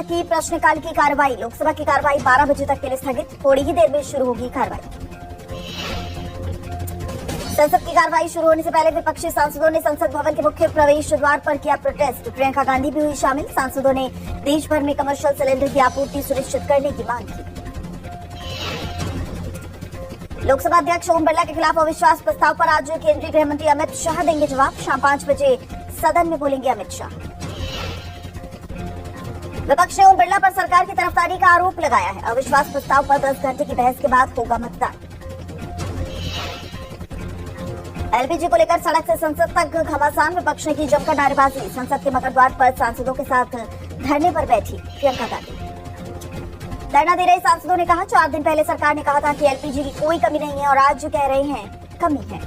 तक की प्रश्नकाल की कार्रवाई। लोकसभा की कार्रवाई 12 बजे तक के लिए स्थगित। थोड़ी ही देर में शुरू होगी कार्रवाई। संसद की कार्रवाई शुरू होने से पहले विपक्षी सांसदों ने संसद भवन के मुख्य प्रवेश द्वार पर किया प्रोटेस्ट। प्रियंका गांधी भी हुई शामिल। सांसदों ने देश भर में कमर्शियल सिलेंडर की आपूर्ति सुनिश्चित करने की मांग की। लोकसभा अध्यक्ष ओम बिरला के खिलाफ अविश्वास प्रस्ताव पर आज केंद्रीय गृह मंत्री अमित शाह देंगे जवाब। शाम 5 बजे सदन में बोलेंगे अमित शाह। विपक्ष ने ओम बिरला पर सरकार की तरफदारी का आरोप लगाया है। अविश्वास प्रस्ताव पर 10 घंटे की बहस के बाद होगा मतदान। एलपीजी को लेकर सड़क से संसद तक घमासान। विपक्ष ने की जमकर नारेबाजी। संसद के मकर द्वार पर सांसदों के साथ धरने पर बैठी प्रियंका गांधी। धरना दे रहे सांसदों ने कहा 4 दिन पहले सरकार ने कहा था कि एलपीजी की कोई कमी नहीं है और आज कह रहे हैं कमी है।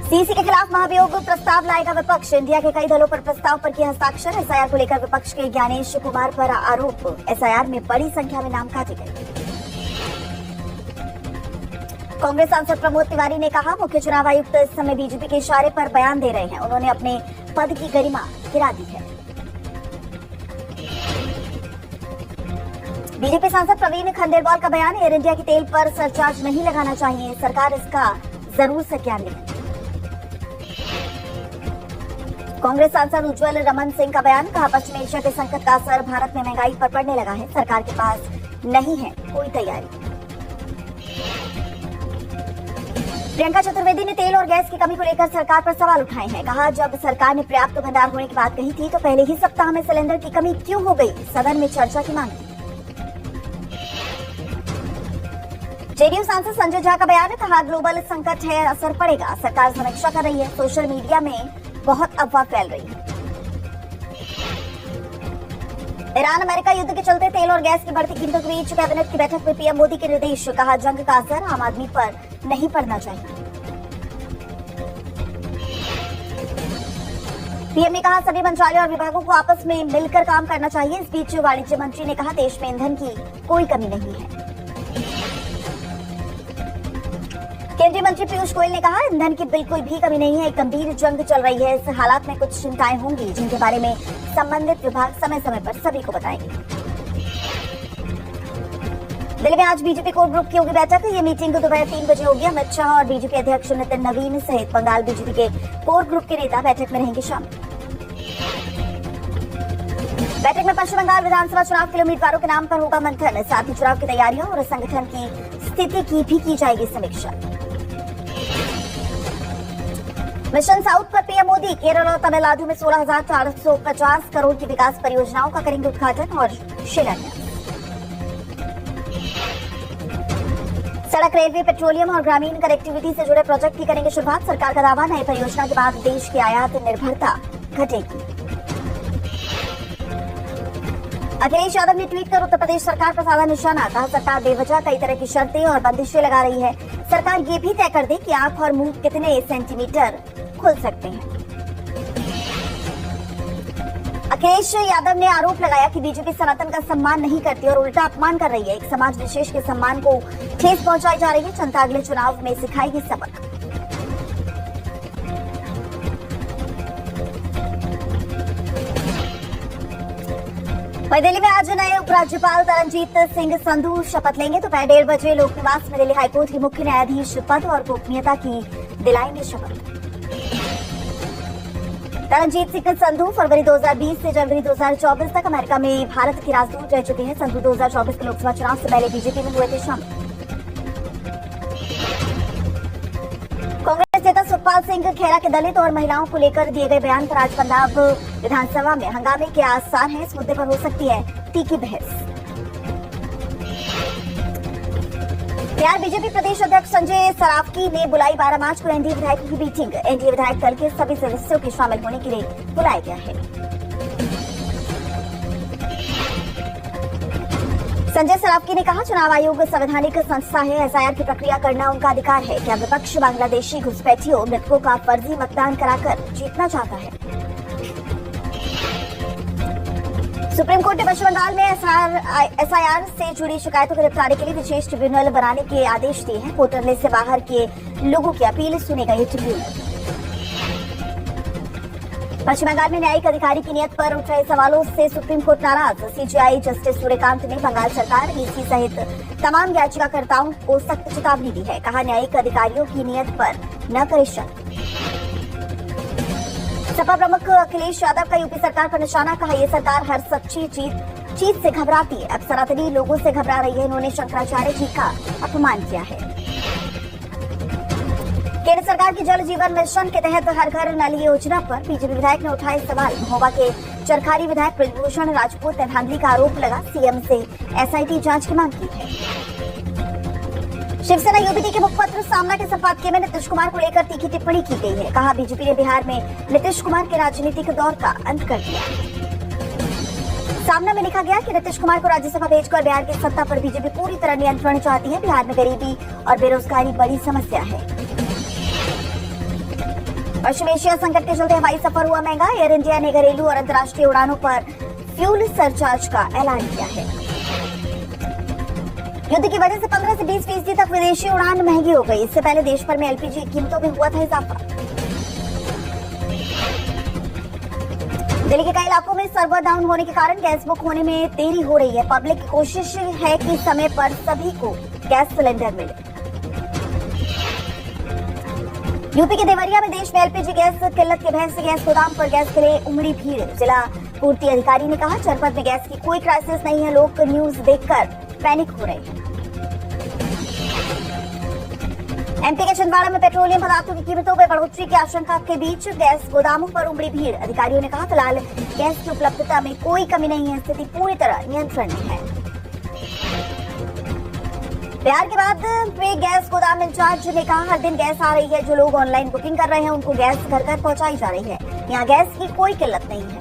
सीसी के खिलाफ महाभियोग प्रस्ताव लाएगा विपक्ष। इंडिया के कई दलों पर प्रस्ताव पर किए हस्ताक्षर। एसआईआर को लेकर विपक्ष के ज्ञानेश कुमार पर आरोप। एसआईआर में बड़ी संख्या में नाम काटे गए। कांग्रेस सांसद प्रमोद तिवारी ने कहा मुख्य चुनाव आयुक्त इस समय बीजेपी के इशारे पर बयान दे रहे हैं। उन्होंने अपने पद की गरिमा गिरा दी है। बीजेपी सांसद प्रवीण खंडेलवाल का बयान। एयर इंडिया की तेल पर सरचार्ज नहीं लगाना चाहिए। सरकार इसका जरूर संज्ञान ले। कांग्रेस सांसद उज्जवल रमन सिंह का बयान। कहा पश्चिम एशिया के संकट का असर भारत में महंगाई पर पड़ने लगा है। सरकार के पास नहीं है कोई तैयारी। प्रियंका चतुर्वेदी ने तेल और गैस की कमी को लेकर सरकार पर सवाल उठाए हैं। कहा जब सरकार ने पर्याप्त भंडार होने की बात कही थी तो पहले ही सप्ताह में सिलेंडर की कमी क्यों हो गई। सदन में चर्चा की मांग की। जेडीयू सांसद संजय झा का बयान। कहा ग्लोबल संकट है, असर पड़ेगा। सरकार समीक्षा कर रही है। सोशल मीडिया में बहुत अफवाह फैल रही है। ईरान अमेरिका युद्ध के चलते तेल और गैस की बढ़ती कीमतों के बीच कैबिनेट की बैठक में पीएम मोदी के निर्देश। कहा जंग का असर आम आदमी पर नहीं पड़ना चाहिए। पीएम ने कहा सभी मंत्रालयों और विभागों को आपस में मिलकर काम करना चाहिए। इस बीच वाणिज्य मंत्री ने कहा देश में ईंधन की कोई कमी नहीं है। केंद्रीय मंत्री पीयूष गोयल ने कहा ईंधन की बिल्कुल भी कमी नहीं है। एक गंभीर जंग चल रही है। इस हालात में कुछ चिंताएं होंगी जिनके बारे में संबंधित विभाग समय समय पर सभी को बताएंगे। दिल्ली में आज बीजेपी कोर ग्रुप की होगी बैठक। ये मीटिंग दोपहर 3 बजे होगी। अमित शाह और बीजेपी अध्यक्ष नितिन नवीन सहित बंगाल बीजेपी के कोर ग्रुप के नेता बैठक में रहेंगे शामिल। बैठक में पश्चिम बंगाल विधानसभा चुनाव के लिए उम्मीदवारों के नाम पर होगा मंथन। साथ ही चुनाव की तैयारियों और संगठन की स्थिति की भी की जाएगी समीक्षा। मिशन साउथ पर पीएम मोदी। केरल और तमिलनाडु में 16,450 करोड़ की विकास परियोजनाओं का करेंगे उद्घाटन और शिलान्यास। सड़क, रेलवे, पेट्रोलियम और ग्रामीण कनेक्टिविटी से जुड़े प्रोजेक्ट की करेंगे शुरुआत। सरकार का दावा नई परियोजना के बाद देश की आयात निर्भरता घटेगी। अखिलेश यादव ने ट्वीट कर उत्तर प्रदेश सरकार पर साधा निशाना। कहा सरकार बेवजह कई तरह की शर्तें और बंदिशें लगा रही है। सरकार ये भी तय कर दे कि आंख और मुंह कितने सेंटीमीटर खुल सकते हैं। अखिलेश यादव ने आरोप लगाया कि बीजेपी सनातन का सम्मान नहीं करती और उल्टा अपमान कर रही है। एक समाज विशेष के सम्मान को ठेस पहुंचाई जा रही है। जनता अगले चुनाव में सिखाएगी सबक। वहीं दिल्ली में आज नए उपराज्यपाल तरनजीत सिंह संधू शपथ लेंगे। दोपहर 1:30 बजे लोक निवास में दिल्ली हाईकोर्ट के मुख्य न्यायाधीश पद और गोपनीयता की दिलाएंगे शपथ। तरनजीत सिंह संधू फरवरी 2020 से जनवरी 2024 तक अमेरिका में भारत के राजदूत रह चुके हैं। संधू 2024 के लोकसभा चुनाव से पहले बीजेपी में हुए थे शामिल। कांग्रेस नेता सुखपाल सिंह खेरा के दलित और महिलाओं को लेकर दिए गए बयान पर आज पंजाब विधानसभा में हंगामे के आसार हैं। इस मुद्दे पर हो सकती है तीखी बहस। बिहार बीजेपी प्रदेश अध्यक्ष संजय सरावगी ने बुलाई 12 मार्च को एनडीए विधायकों की मीटिंग। एनडीए विधायक दल के सभी सदस्यों के शामिल होने के लिए बुलाया गया है। संजय सरावगी ने कहा चुनाव आयोग संवैधानिक संस्था है। एसआईआर की प्रक्रिया करना उनका अधिकार है। क्या विपक्ष बांग्लादेशी घुसपैठियों मृतकों का फर्जी मतदान कराकर जीतना चाहता है? सुप्रीम कोर्ट ने पश्चिम बंगाल में एसआईआर से जुड़ी शिकायतों के निपटारे के लिए विशेष ट्रिब्यूनल बनाने के आदेश दिए हैं। वोटर लिस्ट से बाहर के लोगों की अपील सुनेगा ये ट्रिब्यूनल। पश्चिम बंगाल में न्यायिक अधिकारी की नियत पर उठ रहे सवालों से सुप्रीम कोर्ट नाराज। सीजेआई जस्टिस सूर्यकांत ने बंगाल सरकार, ईसी सहित तमाम याचिकाकर्ताओं को सख्त चेतावनी दी है। कहा, न्यायिक अधिकारियों की नियत पर न करे शक। सपा प्रमुख अखिलेश यादव का यूपी सरकार पर निशाना। कहा, यह सरकार हर सच्ची चीज से घबराती है। अब सनातनी लोगों से घबरा रही है। इन्होंने शंकराचार्य जी का अपमान किया है। केंद्र सरकार की जल जीवन मिशन के तहत हर घर नल योजना पर बीजेपी विधायक ने उठाए सवाल। महोबा के चरखारी विधायक ब्रजभूषण राजपूत ने धांधली का आरोप लगा। सीएम से एसआईटी जांच की मांग की है। शिवसेना यूबीटी के मुखपत्र सामना के संपादकीय में नीतीश कुमार को लेकर तीखी टिप्पणी की गई है। कहा, बीजेपी ने बिहार में नीतीश कुमार के राजनीतिक दौर का अंत कर दिया। सामना में लिखा गया कि नीतीश कुमार को राज्यसभा भेजकर बिहार की सत्ता पर बीजेपी पूरी तरह नियंत्रण चाहती है। बिहार में गरीबी और बेरोजगारी बड़ी समस्या है। पश्चिम एशिया संकट के चलते हवाई सफर हुआ महंगा। एयर इंडिया ने घरेलू और अंतर्राष्ट्रीय उड़ानों पर फ्यूल सरचार्ज का ऐलान किया है। युद्ध की वजह से 15 से 20% तक विदेशी उड़ान महंगी हो गई। इससे पहले देश भर में एलपीजी कीमतों में हुआ था इजाफा। दिल्ली के कई इलाकों में सर्वर डाउन होने के कारण गैस बुक होने में देरी हो रही है। पब्लिक की कोशिश है कि समय पर सभी को गैस सिलेंडर मिले। यूपी के देवरिया में देश में एलपीजी गैस किल्लत के बहस से गैस गोदाम पर गैस के लिए उमड़ी भीड़। जिला पूर्ति अधिकारी ने कहा, जनपद में गैस की कोई क्राइसिस नहीं है। लोग न्यूज देखकर पैनिक हो रहे हैं। एमपी के छिंदवाड़ा में पेट्रोलियम पदार्थों की कीमतों में बढ़ोतरी की आशंका के बीच गैस गोदामों पर उमड़ी भीड़। अधिकारियों ने कहा, फिलहाल गैस की उपलब्धता में कोई कमी नहीं है। स्थिति पूरी तरह नियंत्रण में है। बिहार के बाद वे गैस गोदाम इंचार्ज ने कहा, हर दिन गैस आ रही है। जो लोग ऑनलाइन बुकिंग कर रहे हैं उनको गैस घर घर पहुंचाई जा रही है। यहाँ गैस की कोई किल्लत नहीं है।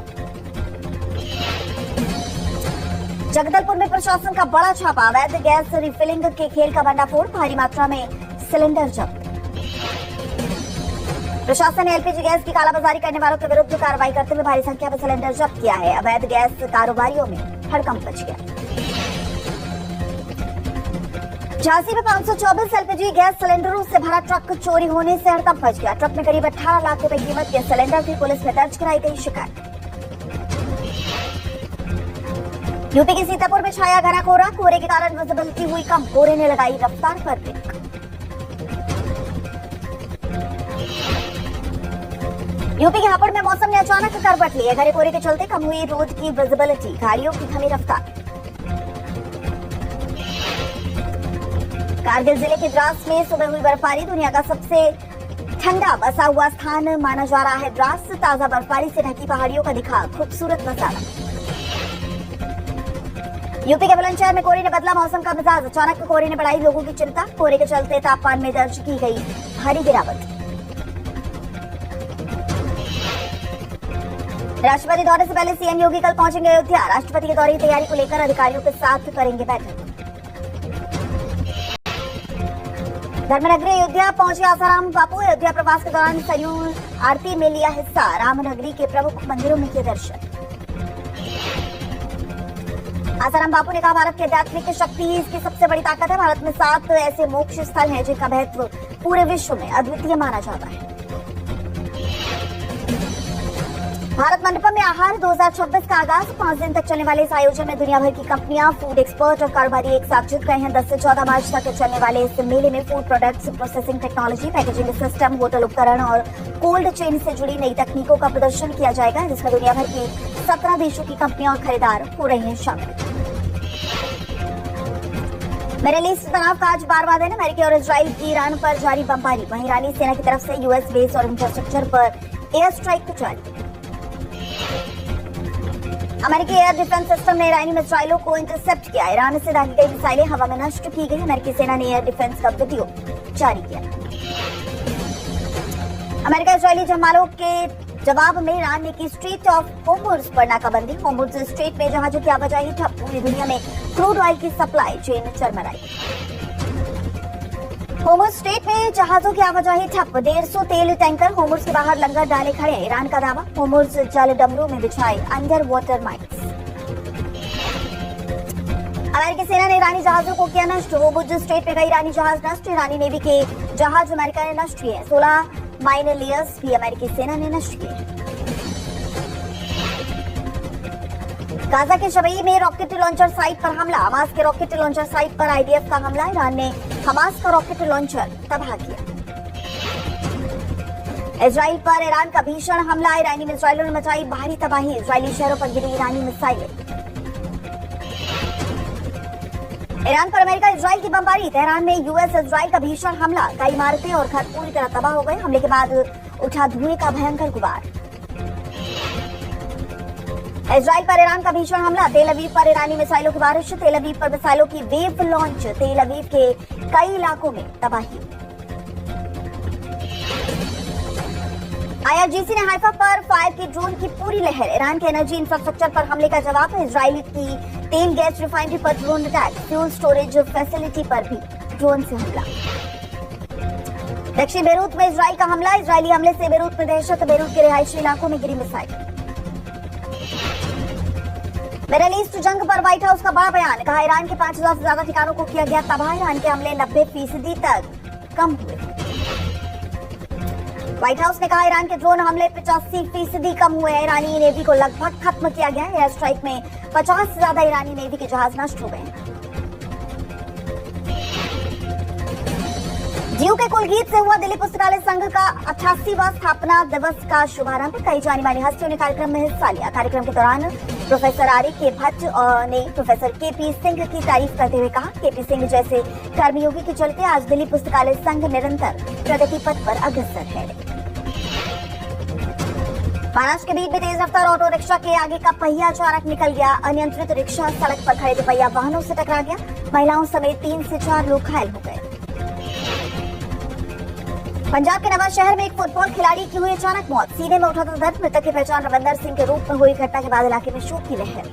जगदलपुर में प्रशासन का बड़ा छापा। अवैध गैस रिफिलिंग के खेल का भंडाफोड़। भारी मात्रा में सिलेंडर जब्त। प्रशासन ने एलपीजी गैस की कालाबाजारी करने वालों के विरुद्ध कार्रवाई करते हुए भारी संख्या में सिलेंडर जब्त किया है। अवैध गैस कारोबारियों में हड़कंप मच गया। झांसी में 524 एलपीजी गैस सिलेंडरों से भरा ट्रक चोरी होने से हड़कंप मच गया। ट्रक में करीब 18 लाख रुपए कीमत के सिलेंडर थी। पुलिस में दर्ज कराई गई शिकायत। यूपी के सीतापुर में छाया घना कोहरा। कोहरे के कारण विजिबिलिटी हुई कम। कोहरे ने लगाई रफ्तार पर ब्रेक। यूपी के हापुड़ में मौसम ने अचानक करवट ली है। घने कोहरे के चलते कम हुई रोड की विजिबिलिटी। गाड़ियों की थमी रफ्तार। कारगिल जिले के द्रास में सुबह हुई बर्फबारी। दुनिया का सबसे ठंडा बसा हुआ स्थान माना जा रहा है द्रास। ताजा बर्फबारी से ढकी पहाड़ियों का दिखा खूबसूरत नजारा। यूपी के बुलंदशहर में कोहरे ने बदला मौसम का मिजाज। अचानक कोहरे ने बढ़ाई लोगों की चिंता। कोहरे के चलते तापमान में दर्ज की गई भारी गिरावट। राष्ट्रपति दौरे से पहले सीएम योगी कल पहुंचेंगे अयोध्या। राष्ट्रपति के दौरे की तैयारी को लेकर अधिकारियों के साथ करेंगे बैठक। धर्मनगरी अयोध्या पहुंचे आसाराम बापू। अयोध्या प्रवास के दौरान सरयू आरती में लिया हिस्सा। रामनगरी के प्रमुख मंदिरों में किए दर्शन। आसाराम बापू ने कहा, भारत की आध्यात्मिक शक्ति ही इसकी सबसे बड़ी ताकत है। भारत में 7 ऐसे मोक्ष स्थल हैं जिनका महत्व पूरे विश्व में अद्वितीय माना जाता है। भारत मंडपम में आहार 2026 का आगाज। 5 दिन तक चलने वाले इस आयोजन में दुनिया भर की कंपनियां, फूड एक्सपर्ट और कारोबारी एक साथ जुट गए हैं। 10 से 14 मार्च तक चलने वाले इस मेले में food products, processing technology, packaging system, hotel उपकरण और कोल्ड चेन से जुड़ी नई तकनीकों का प्रदर्शन किया जाएगा, जिसमें दुनिया भर की 17 देशों की कंपनियां और खरीदार हो रही हैं शामिल। मिडिल ईस्ट तनाव का आज 12वां दिन। अमेरिका और इजराइल की ईरान पर जारी बमबारी। वहीं ईरानी सेना की तरफ से यूएस बेस और इंफ्रास्ट्रक्चर पर एयर स्ट्राइक जारी। अमेरिकी एयर डिफेंस सिस्टम ने ईरानी मिसाइलों को इंटरसेप्ट किया। ईरान से दागी गई मिसाइलें हवा में नष्ट की गई। अमेरिकी सेना ने एयर डिफेंस का वीडियो जारी किया। अमेरिका इजरायली जमालों के जवाब में ईरान ने की स्ट्रेट ऑफ होर्मुज पर नाकाबंदी। होर्मुज स्ट्रेट में जहाजों की आवाजाही ठप। पूरी दुनिया में क्रूड ऑयल की सप्लाई चेन चरमराई। होर्मुज स्ट्रेट में जहाजों की आवाजाही ठप। 150 तेल टैंकर होर्मुज के बाहर लंगर डाले खड़े। ईरान का दावा, होर्मुज जल डमरू में बिछाए अंडर वाटर माइन्स। अमेरिकी सेना ने ईरानी जहाजों को किया नष्ट। होर्मुज स्ट्रेट में कई ईरानी जहाज नष्ट। ईरानी नेवी के जहाज अमेरिका ने नष्ट किए। 16 माइनर लेयर्स भी अमेरिकी सेना ने नष्ट किए। गाजा के शबई में रॉकेट लॉन्चर साइट पर हमला। हमास के रॉकेट लॉन्चर साइट पर आईडीएफ का हमला। ईरान ने हमास का रॉकेट लॉन्चर तबाह किया। इजराइल पर ईरान का भीषण हमला। ईरानी मिसाइलों ने मचाई भारी तबाही। इजरायली शहरों पर गिरी ईरानी मिसाइलें। ईरान पर अमेरिका इजराइल की बमबारी। तेहरान में यूएस इजराइल का भीषण हमला। कई इमारतें और घर पूरी तरह तबाह हो गए। हमले के बाद उठा धुएं का भयंकर गुबार। इजराइल पर ईरान का भीषण हमला। तेल अवीव पर ईरानी मिसाइलों की बारिश। तेल अवीव पर मिसाइलों की वेव लॉन्च। तेल अवीव के कई इलाकों में तबाही। आईआरजीसी ने हाइफा पर फायर की ड्रोन की पूरी लहर। ईरान के एनर्जी इंफ्रास्ट्रक्चर पर हमले का जवाब। इजराइल की तेल गैस रिफाइनरी पर drone attack. Fuel storage facility पर भी ड्रोन से हमला। दक्षिण बेरूत में इजराइल का हमला। इजरायली हमले से बेरूत में दहशत। बेरूत के रिहायशी इलाकों में गिरी मिसाइल। मिडल ईस्ट जंग पर व्हाइट हाउस का बड़ा बयान। कहा ईरान के 5000 से ज्यादा ठिकानों को किया गया तबाह। ईरान के हमले 90% तक कम हुए। व्हाइट हाउस ने कहा ईरान के ड्रोन हमले 85% कम हुए। ईरानी नेवी को लगभग खत्म किया गया। एयर स्ट्राइक में 50 से ज्यादा ईरानी नेवी के जहाज नष्ट हो गए। डीयू के कुलगीत से हुआ दिल्ली पुस्तकालय संघ का 88वां स्थापना दिवस का शुभारंभ। कई जानी मानी हस्तियों ने कार्यक्रम में हिस्सा लिया। कार्यक्रम के दौरान प्रोफेसर आरिफ के भट्ट ने प्रोफेसर केपी सिंह की तारीफ करते हुए कहा केपी सिंह जैसे कर्मयोगी के चलते आज दिल्ली पुस्तकालय संघ निरंतर प्रगति पथ पर अग्रसर है। महाराष्ट्र के बीच में तेज रफ्तार ऑटो रिक्शा के आगे का पहिया अचानक निकल गया। अनियंत्रित रिक्शा सड़क पर खड़े दुपहिया वाहनों से टकरा गया। महिलाओं समेत 3 से 4 लोग घायल हो गए। पंजाब के नवा शहर में एक फुटबॉल खिलाड़ी की हुई अचानक मौत। सीने में उठा था दर्द। मृतक की पहचान रविंदर सिंह के रूप में हुई। घटना के बाद इलाके में शोक की लहर।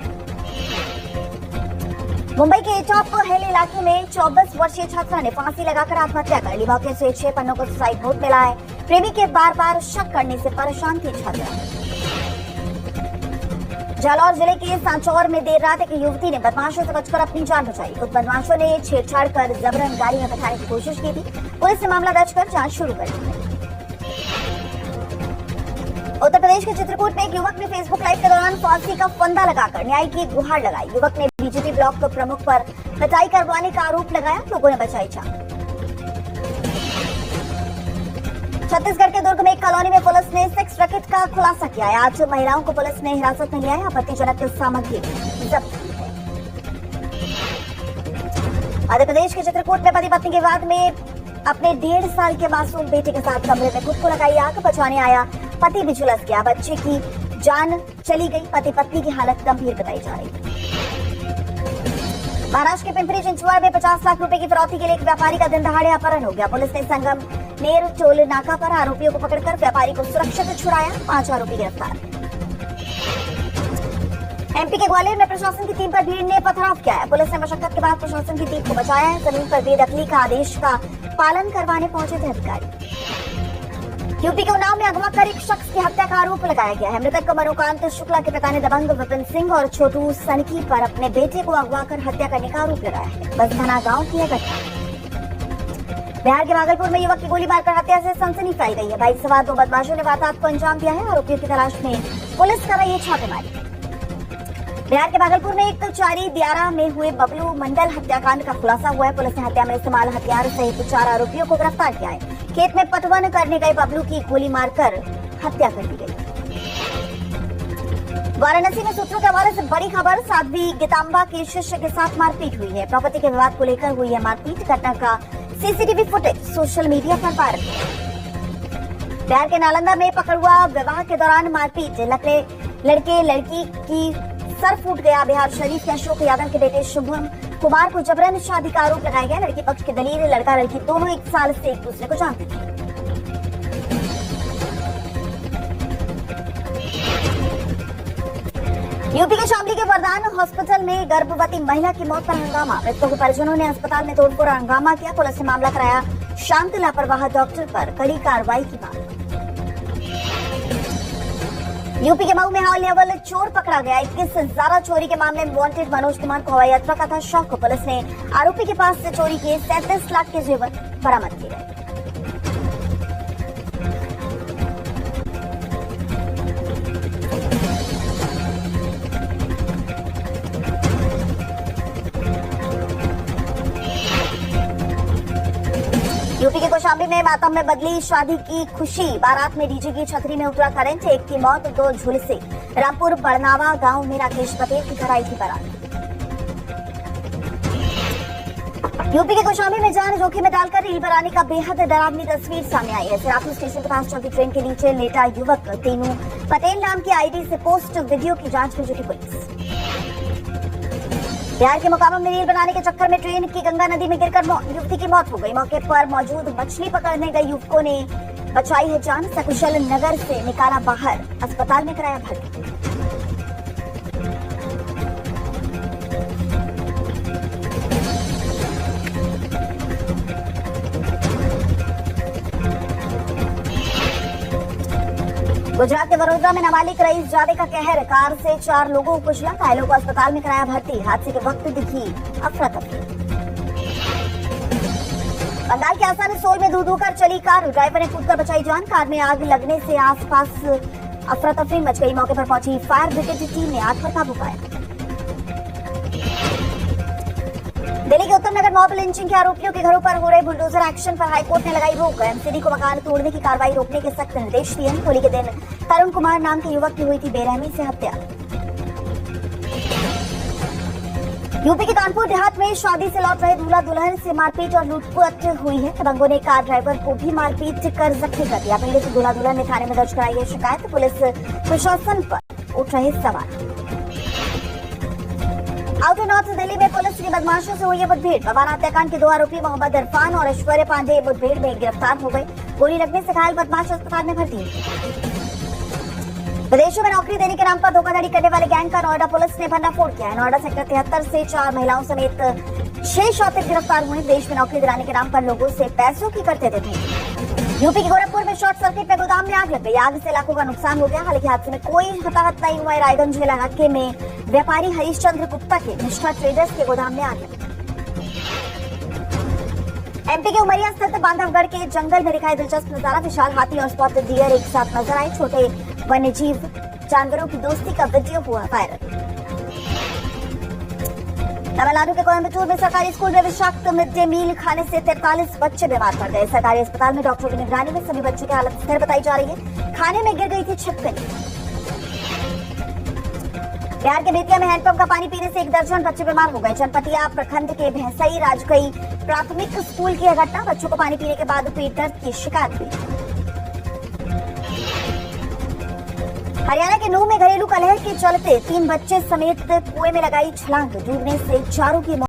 मुंबई के टॉप हिल इलाके में 24 वर्षीय छात्रा ने फांसी लगाकर आत्महत्या कर ली। मौके से 6 पन्नों को सुसाइड नोट मिला है। प्रेमी के बार बार शक करने से परेशान थी छात्रा। जालौर जिले के सांचौर में देर रात एक युवती ने बदमाशों से बचकर अपनी जान बचाई। कुछ बदमाशों ने छेड़छाड़ कर जबरन गाड़ी में बैठाने की कोशिश की थी। पुलिस ने मामला दर्ज कर जांच शुरू कर दी। उत्तर प्रदेश के चित्रकूट में एक युवक ने फेसबुक लाइव के दौरान फांसी का फंदा लगाकर न्याय की गुहार लगाई। युवक ने बीजेपी ब्लॉक प्रमुख पर पिटाई करवाने का आरोप लगाया। लोगों ने बचाई जान। छत्तीसगढ़ के दुर्ग में एक कॉलोनी में पुलिस ने सेक्स रैकेट का खुलासा किया है। आज महिलाओं को पुलिस ने हिरासत में लिया है। आपत्तिजनक सामग्री जब्त की है। मध्य प्रदेश के चित्रकूट में पति पत्नी के विवाद में अपने 1.5 साल के मासूम बेटे के साथ कमरे में खुद को लगाई आग। बचाने आया पति भी झुलस गया। बच्चे की जान चली गई। पति पत्नी की हालत गंभीर बताई जा रही है। महाराष्ट्र के पिंपरी चिंचवड़ में 50 लाख रुपए की फिरौती के लिए एक व्यापारी का दिन दहाड़े अपहरण हो गया। पुलिस ने संगम नेर टोल नाका पर आरोपियों को पकड़कर व्यापारी को सुरक्षित छुड़ाया। 5 आरोपी गिरफ्तार। एमपी के ग्वालियर में प्रशासन की टीम पर भीड़ ने पथराव किया है। पुलिस ने मशक्कत के बाद प्रशासन की टीम को बचाया है। जमीन पर बेदखली का आदेश का पालन करवाने पहुंचे थे अधिकारी। यूपी के उन्नाव में अगवा कर एक शख्स की हत्या का आरोप लगाया गया है। मृतक मनोकांत शुक्ला के पिता ने दबंग विपिन सिंह और छोटू सनकी पर अपने बेटे को अगवा कर हत्या करने का आरोप लगाया है। बसधना गांव की यह घटना। बिहार के भागलपुर में युवक की गोली मारकर हत्या से सनसनी फैल गई है। बाइक सवार 2 बदमाशों ने वारदात को अंजाम दिया है। आरोपियों की तलाश में पुलिस कर रही है छापेमारी। बिहार के भागलपुर में एक चारी दियारा में हुए बबलू मंडल हत्याकांड का खुलासा हुआ है। पुलिस ने हत्या में इस्तेमाल हथियार सहित 4 आरोपियों को गिरफ्तार किया है। खेत में पटवन करने गए बबलू की गोली मारकर हत्या कर दी गई। वाराणसी में सूत्रों के हवाले से बड़ी खबर। साध्वी गीतांबा के शिष्य के साथ मारपीट हुई है। प्रॉपर्टी के विवाद को लेकर हुई है मारपीट। घटना का सीसीटीवी फुटेज सोशल मीडिया पर वायरल है। बिहार के नालंदा में पकड़ुआ विवाह के दौरान मारपीट। लड़के लड़की की सर फूट गया। बिहार शरीफ के अशोक यादव के बेटे शुभम कुमार को जबरन शादी का आरोप लगाया गया। लड़की पक्ष की दलील लड़का लड़की दोनों 1 साल से एक दूसरे को जानते थे। यूपी के शामली के वरदान हॉस्पिटल में गर्भवती महिला की मौत पर हंगामा। मृतकों के परिजनों ने अस्पताल में तोड़फोड़ हंगामा किया। पुलिस ने मामला कराया शांत लापरवाह डॉक्टर पर कड़ी कार्रवाई की मांग। यूपी के मऊ में हाई लेवल चोर पकड़ा गया। 21 से ज्यादा चोरी के मामले में वांटेड मनोज कुमार को हवाई यात्रा का था शौक। पुलिस ने आरोपी के पास से चोरी के 37 लाख के जेवर बरामद किए गए। कौशाम्बी में मातम में बदली शादी की खुशी, बारात में डीजे की छतरी में उतरा करंट, एक की मौत 2 झुलसे। रामपुर बड़नावा गांव में राकेश पटेल की कराई थी बारात। यूपी के कौशाम्बी में जान जोखिम में डालकर रील बनाने का बेहद डरावनी तस्वीर सामने आई है। रामपुर स्टेशन के पास चलती ट्रेन के नीचे लेटा युवक तीनू पटेल नाम की आईडी से पोस्ट वीडियो की जांच में जुटी पुलिस। बिहार के मोकामा में रील बनाने के चक्कर में ट्रेन की गंगा नदी में गिरकर युवती की मौत हो गई। मौके पर मौजूद मछली पकड़ने गए युवकों ने बचाई है जान, सकुशल नगर से निकाला बाहर, अस्पताल में कराया भर्ती। गुजरात के वडोदरा में नाबालिग रईस जादे का कहर, कार से 4 लोगों को कुचला, घायलों को अस्पताल में कराया भर्ती। हादसे के वक्त दिखी अफरा तफरी। बंगाल के आसानसोल में धू कर चली कार, ड्राइवर ने कूदकर बचाई जान, कार में आग लगने से आसपास अफरा तफरी मच गई। मौके पर पहुंची फायर ब्रिगेड टीम ने आग पर काबू पाया। दिल्ली के उत्तम नगर मॉब लिंचिंग के आरोपियों के घरों पर हो रहे बुलडोजर एक्शन पर हाईकोर्ट ने लगाई रोक। एमसीडी को मकान तोड़ने की कार्रवाई रोकने के सख्त निर्देश दिए। होली के दिन तरुण कुमार नाम के युवक की हुई थी बेरहमी से हत्या। यूपी के कानपुर देहात में शादी से लौट रहे दूल्हा दुल्हन से मारपीट और लूटपाट हुई है। दबंगों ने कार ड्राइवर को भी मारपीट कर जख्मी कर दिया। पीड़ित दूल्हा दुल्हन ने थाने में दर्ज कराई है शिकायत। पुलिस प्रशासन पर उठ रहे सवाल। आउटर नॉर्थ दिल्ली में पुलिस की बदमाशों से हुई है मुठभेड़। पवार हत्याकांड के 2 आरोपी मोहम्मद इरफान और ऐश्वर्य पांडे मुठभेड़ में गिरफ्तार हो गए। गोली लगने से घायल बदमाश अस्पताल में भर्ती। विदेशों में नौकरी देने के नाम पर धोखाधड़ी करने वाले गैंग का नोएडा पुलिस ने भंडाफोड़ किया है। नोएडा सेक्टर 73 से 4 महिलाओं समेत 6 शौतिक गिरफ्तार हुए। देश में नौकरी दिलाने के नाम पर लोगों से पैसों की करते थे। यूपी के गोरखपुर में शॉर्ट सर्किट में गोदाम में आग लग गई। आग से लाखों का नुकसान हो गया। हालांकि हादसे में कोई हताहत नहीं हुआ है। रायगंज इलाके में व्यापारी हरीशचंद्र गुप्ता के निष्ठा ट्रेडर्स के गोदाम में आग लगी। एमपी के उमरिया स्थित बांधवगढ़ के जंगल में दिखाई दिलचस्प नजारा। विशाल हाथी और स्पॉटेड डियर एक साथ नजर आए। छोटे वन्यजीव जानवरों की दोस्ती का वीडियो हुआ वायरल। तमिलनाडु के कोयम्बटूर में सरकारी स्कूल में विषाक्त मिड डे मील खाने से 43 बच्चे बीमार पड़ गए। सरकारी अस्पताल में डॉक्टरों की निगरानी में सभी बच्चों की हालत स्थिर बताई जा रही है। खाने में गिर गई थी छिपकली। बिहार के बेतिया में हैंडपंप का पानी पीने से 1 दर्जन बच्चे बीमार हो गए। चनपटिया प्रखंड के भैंसई राजकई प्राथमिक स्कूल की यह घटना। बच्चों को पानी पीने के बाद पेट दर्द की शिकायत हुई। हरियाणा के नूह में घरेलू कलह के चलते 3 बच्चे समेत कुएं में लगाई छलांग। डूबने से 4 की मौत।